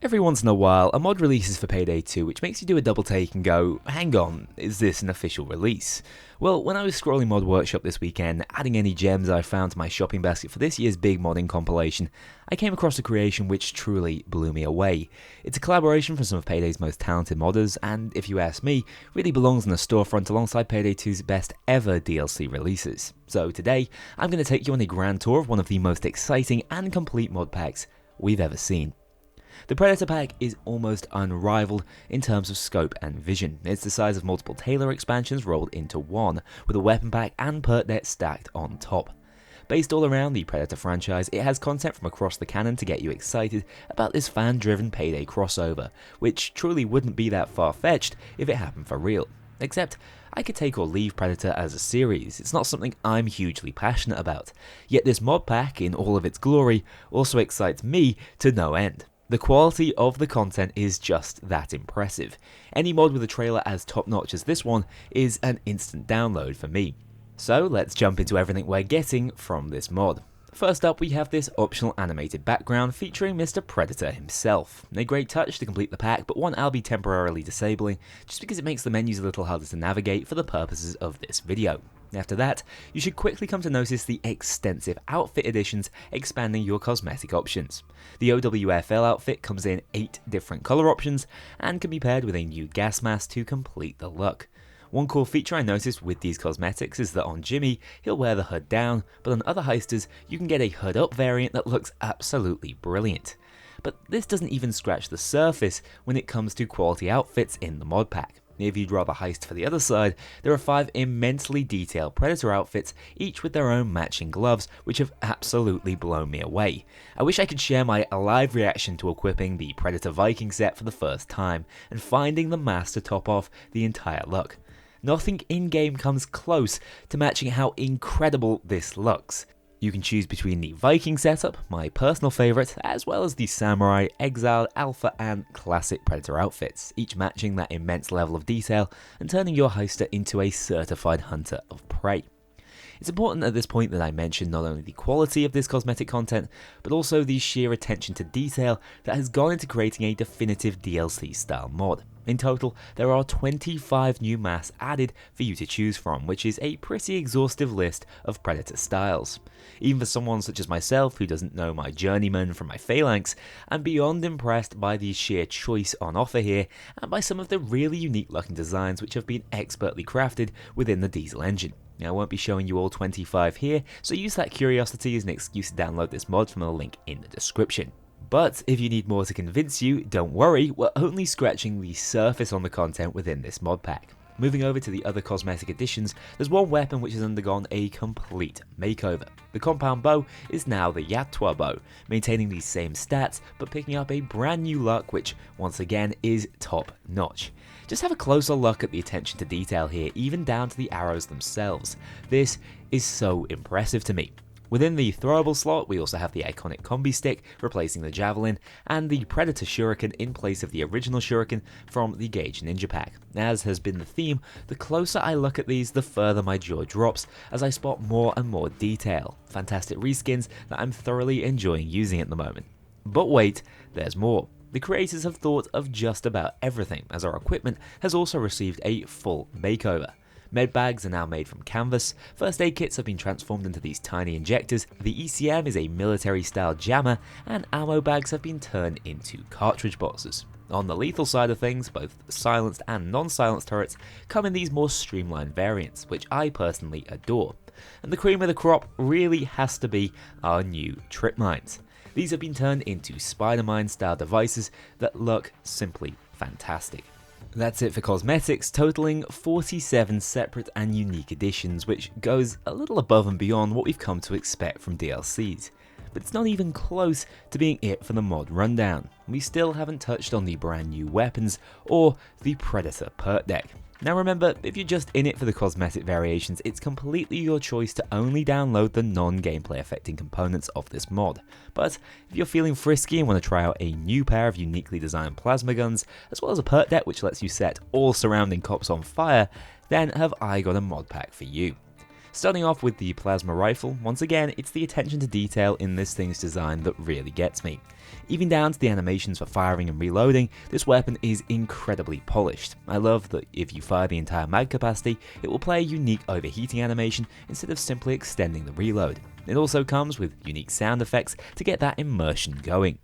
Every once in a while, a mod releases for Payday 2 which makes you do a double take and go, hang on, is this an official release? Well, when I was scrolling Mod Workshop this weekend, adding any gems I found to my shopping basket for this year's big modding compilation, I came across a creation which truly blew me away. It's a collaboration from some of Payday's most talented modders, and if you ask me, really belongs in the storefront alongside Payday 2's best ever DLC releases. So today, I'm going to take you on a grand tour of one of the most exciting and complete mod packs we've ever seen. The Predator pack is almost unrivaled in terms of scope and vision. It's the size of multiple Taylor expansions rolled into one, with a weapon pack and perk deck stacked on top. Based all around the Predator franchise, it has content from across the canon to get you excited about this fan-driven Payday crossover, which truly wouldn't be that far-fetched if it happened for real. Except, I could take or leave Predator as a series. It's not something I'm hugely passionate about. Yet this mod pack, in all of its glory, also excites me to no end. The quality of the content is just that impressive. Any mod with a trailer as top notch as this one is an instant download for me. So let's jump into everything we're getting from this mod. First up, we have this optional animated background featuring Mr. Predator himself. A great touch to complete the pack, but one I'll be temporarily disabling just because it makes the menus a little harder to navigate for the purposes of this video. After that, you should quickly come to notice the extensive outfit additions expanding your cosmetic options. The OWFL outfit comes in 8 different colour options and can be paired with a new gas mask to complete the look. One cool feature I noticed with these cosmetics is that on Jimmy, he'll wear the hood down, but on other heisters, you can get a hood up variant that looks absolutely brilliant. But this doesn't even scratch the surface when it comes to quality outfits in the mod pack. If you'd rather heist for the other side, there are 5 immensely detailed Predator outfits, each with their own matching gloves, which have absolutely blown me away. I wish I could share my alive reaction to equipping the Predator Viking set for the first time, and finding the mask to top off the entire look. Nothing in-game comes close to matching how incredible this looks. You can choose between the Viking setup, my personal favourite, as well as the Samurai, Exiled, Alpha and Classic Predator outfits, each matching that immense level of detail and turning your heister into a certified hunter of prey. It's important at this point that I mention not only the quality of this cosmetic content, but also the sheer attention to detail that has gone into creating a definitive DLC style mod. In total, there are 25 new masks added for you to choose from, which is a pretty exhaustive list of Predator styles. Even for someone such as myself who doesn't know my journeyman from my phalanx, I'm beyond impressed by the sheer choice on offer here, and by some of the really unique looking designs which have been expertly crafted within the Diesel engine. Now, I won't be showing you all 25 here, so use that curiosity as an excuse to download this mod from the link in the description. But if you need more to convince you, don't worry, we're only scratching the surface on the content within this mod pack. Moving over to the other cosmetic additions, there's one weapon which has undergone a complete makeover. The compound bow is now the Yatwa bow, maintaining these same stats but picking up a brand new look which once again is top notch. Just have a closer look at the attention to detail here, even down to the arrows themselves. This is so impressive to me. Within the throwable slot, we also have the iconic combi stick replacing the javelin, and the Predator shuriken in place of the original shuriken from the Gage Ninja pack. As has been the theme, the closer I look at these, the further my jaw drops as I spot more and more detail. Fantastic reskins that I'm thoroughly enjoying using at the moment. But wait, there's more. The creators have thought of just about everything, as our equipment has also received a full makeover. Med bags are now made from canvas, first aid kits have been transformed into these tiny injectors, the ECM is a military style jammer, and ammo bags have been turned into cartridge boxes. On the lethal side of things, both silenced and non-silenced turrets come in these more streamlined variants, which I personally adore. And the cream of the crop really has to be our new trip mines. These have been turned into Spider-Mine style devices that look simply fantastic. That's it for cosmetics, totaling 47 separate and unique additions, which goes a little above and beyond what we've come to expect from DLCs. But it's not even close to being it for the mod rundown. We still haven't touched on the brand new weapons or the Predator perk deck. Now remember, if you're just in it for the cosmetic variations, it's completely your choice to only download the non-gameplay affecting components of this mod. But if you're feeling frisky and want to try out a new pair of uniquely designed plasma guns, as well as a perk deck which lets you set all surrounding cops on fire, then have I got a mod pack for you. Starting off with the plasma rifle, once again, it's the attention to detail in this thing's design that really gets me. Even down to the animations for firing and reloading, this weapon is incredibly polished. I love that if you fire the entire mag capacity, it will play a unique overheating animation instead of simply extending the reload. It also comes with unique sound effects to get that immersion going.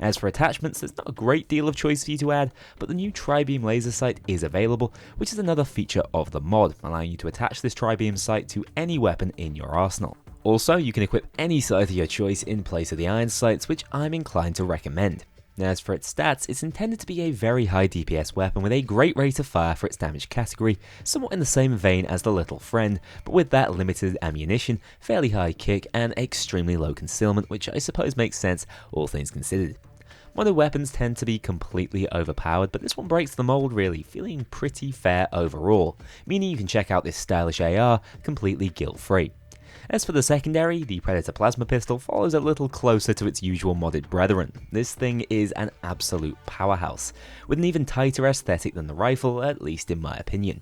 As for attachments, there's not a great deal of choice for you to add, but the new tri-beam laser sight is available, which is another feature of the mod, allowing you to attach this tri-beam sight to any weapon in your arsenal. Also, you can equip any sight of your choice in place of the iron sights, which I'm inclined to recommend. As for its stats, it's intended to be a very high DPS weapon with a great rate of fire for its damage category, somewhat in the same vein as the Little Friend, but with that limited ammunition, fairly high kick, and extremely low concealment, which I suppose makes sense, all things considered. Modern weapons tend to be completely overpowered, but this one breaks the mold really, feeling pretty fair overall, meaning you can check out this stylish AR completely guilt-free. As for the secondary, the Predator Plasma Pistol follows a little closer to its usual modded brethren. This thing is an absolute powerhouse, with an even tighter aesthetic than the rifle, at least in my opinion.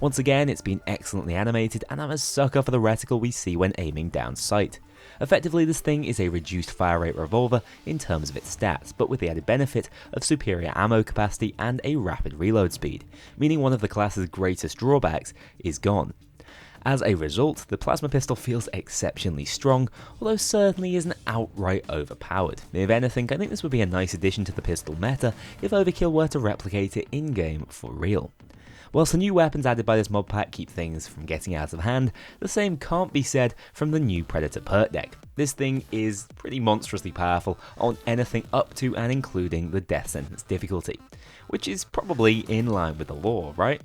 Once again, it's been excellently animated, and I'm a sucker for the reticle we see when aiming down sight. Effectively, this thing is a reduced fire rate revolver in terms of its stats, but with the added benefit of superior ammo capacity and a rapid reload speed, meaning one of the class's greatest drawbacks is gone. As a result, the plasma pistol feels exceptionally strong, although certainly isn't outright overpowered. If anything, I think this would be a nice addition to the pistol meta if Overkill were to replicate it in-game for real. Whilst the new weapons added by this mod pack keep things from getting out of hand, the same can't be said from the new Predator PERK deck. This thing is pretty monstrously powerful on anything up to and including the death sentence difficulty, which is probably in line with the lore, right?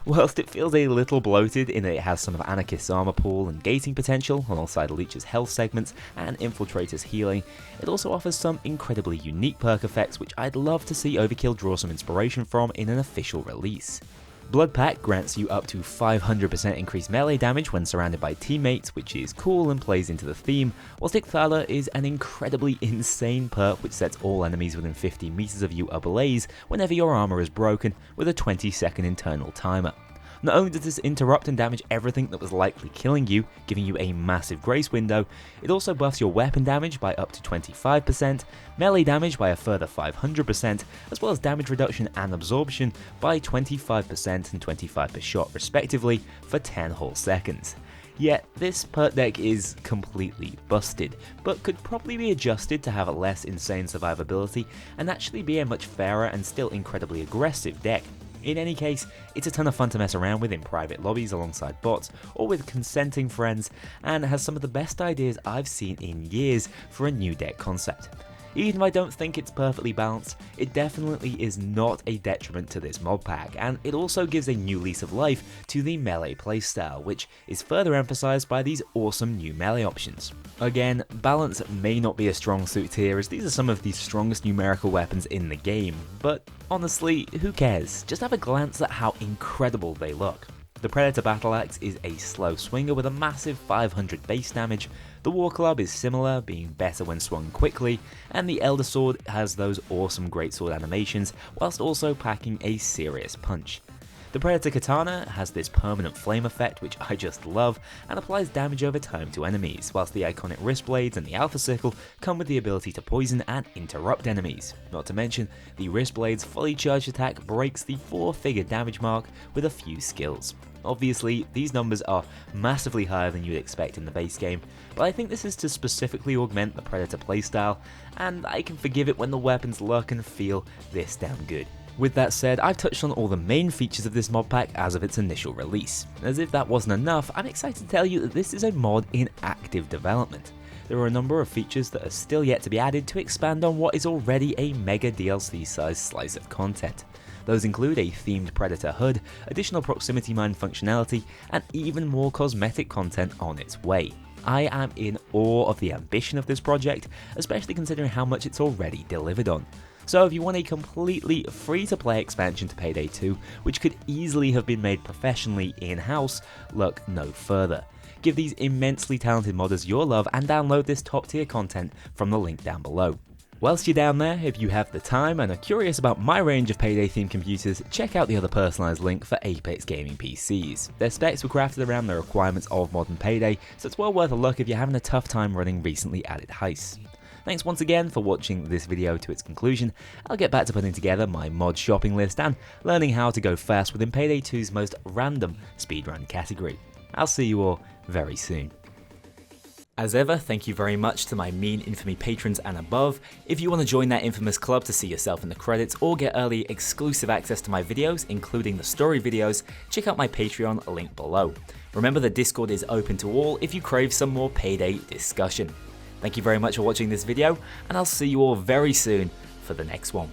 Whilst it feels a little bloated in that it has some of Anarchist's armor pool and gating potential alongside Leech's health segments and Infiltrator's healing, it also offers some incredibly unique perk effects which I'd love to see Overkill draw some inspiration from in an official release. Blood Pack grants you up to 500% increased melee damage when surrounded by teammates, which is cool and plays into the theme, whilst Kknowley is an incredibly insane perk which sets all enemies within 50 meters of you ablaze whenever your armor is broken, with a 20-second internal timer. Not only does this interrupt and damage everything that was likely killing you, giving you a massive grace window, it also buffs your weapon damage by up to 25%, melee damage by a further 500%, as well as damage reduction and absorption by 25% and 25 per shot respectively for 10 whole seconds. Yet, this perk deck is completely busted, but could probably be adjusted to have a less insane survivability and actually be a much fairer and still incredibly aggressive deck. In any case, it's a ton of fun to mess around with in private lobbies alongside bots or with consenting friends, and has some of the best ideas I've seen in years for a new deck concept. Even if I don't think it's perfectly balanced, it definitely is not a detriment to this mod pack, and it also gives a new lease of life to the melee playstyle, which is further emphasized by these awesome new melee options. Again, balance may not be a strong suit here, as these are some of the strongest numerical weapons in the game, but honestly, who cares? Just have a glance at how incredible they look. The Predator Battle Axe is a slow swinger with a massive 500 base damage, the War Club is similar, being better when swung quickly, and the Elder Sword has those awesome greatsword animations, whilst also packing a serious punch. The Predator Katana has this permanent flame effect which I just love, and applies damage over time to enemies, whilst the iconic wrist blades and the Alpha Sickle come with the ability to poison and interrupt enemies. Not to mention, the wrist blade's fully charged attack breaks the 4-figure damage mark with a few skills. Obviously, these numbers are massively higher than you'd expect in the base game, but I think this is to specifically augment the Predator playstyle, and I can forgive it when the weapons look and feel this damn good. With that said, I've touched on all the main features of this mod pack as of its initial release. As if that wasn't enough, I'm excited to tell you that this is a mod in active development. There are a number of features that are still yet to be added to expand on what is already a mega DLC-sized slice of content. Those include a themed Predator hood, additional proximity mine functionality, and even more cosmetic content on its way. I am in awe of the ambition of this project, especially considering how much it's already delivered on. So if you want a completely free-to-play expansion to Payday 2, which could easily have been made professionally in-house, look no further. Give these immensely talented modders your love and download this top-tier content from the link down below. Whilst you're down there, if you have the time and are curious about my range of Payday themed computers, check out the other personalised link for Apex Gaming PCs. Their specs were crafted around the requirements of modern Payday, so it's well worth a look if you're having a tough time running recently added heists. Thanks once again for watching this video to its conclusion. I'll get back to putting together my mod shopping list and learning how to go fast within Payday 2's most random speedrun category. I'll see you all very soon. As ever, thank you very much to my Mean Infamy patrons and above. If you want to join that infamous club to see yourself in the credits or get early exclusive access to my videos, including the story videos, check out my Patreon link below. Remember the Discord is open to all if you crave some more Payday discussion. Thank you very much for watching this video, and I'll see you all very soon for the next one.